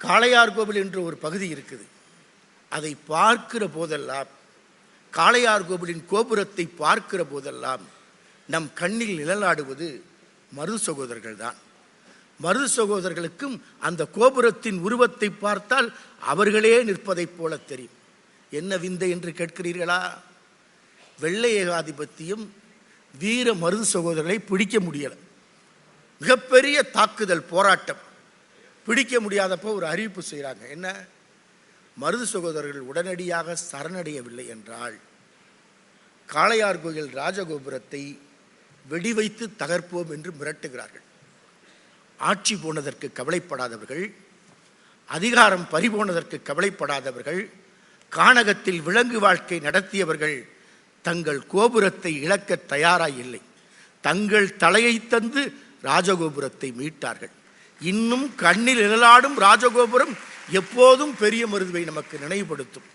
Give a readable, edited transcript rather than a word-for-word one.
காளையார் கோவில் என்று ஒரு பகுதி இருக்குது. அதை பார்க்கிற போதெல்லாம், காளையார் கோவிலின் கோபுரத்தை பார்க்கிற போதெல்லாம் நம் கண்ணில் நிழலாடுவது மருது சகோதரர்கள் தான். மருது சகோதரர்களுக்கும் அந்த கோபுரத்தின் உருவத்தை பார்த்தால் அவர்களே நிற்பதைப் போல தெரியும். என்ன விந்தை என்று கேட்கிறீர்களா? வெள்ளை ஏகாதிபத்தியம் வீர மருது சகோதரர்களை பிடிக்க முடியலை. மிகப்பெரிய தாக்குதல் போராட்டம். பிடிக்க முடியாதப்போ ஒரு அறிவிப்பு செய்கிறாங்க. என்ன? மருது சகோதரர்கள் உடனடியாக சரணடையவில்லை என்றால் காளையார் கோயில் ராஜகோபுரத்தை வெடி வைத்து தகர்ப்போம் என்று மிரட்டுகிறார்கள். ஆட்சி போனதற்கு கவலைப்படாதவர்கள், அதிகாரம் பறிபோனதற்கு கவலைப்படாதவர்கள், கானகத்தில் விலங்கு வாழ்க்கை நடத்தியவர்கள் தங்கள் கோபுரத்தை இழக்க தயாராக இல்லை. தங்கள் தலையை தந்து ராஜகோபுரத்தை மீட்டார்கள். இன்னும் கண்ணில் நிழலாடும் ராஜகோபுரம் எப்போதும் பெரிய மருதுவை நமக்கு நினைவுபடுத்தும்.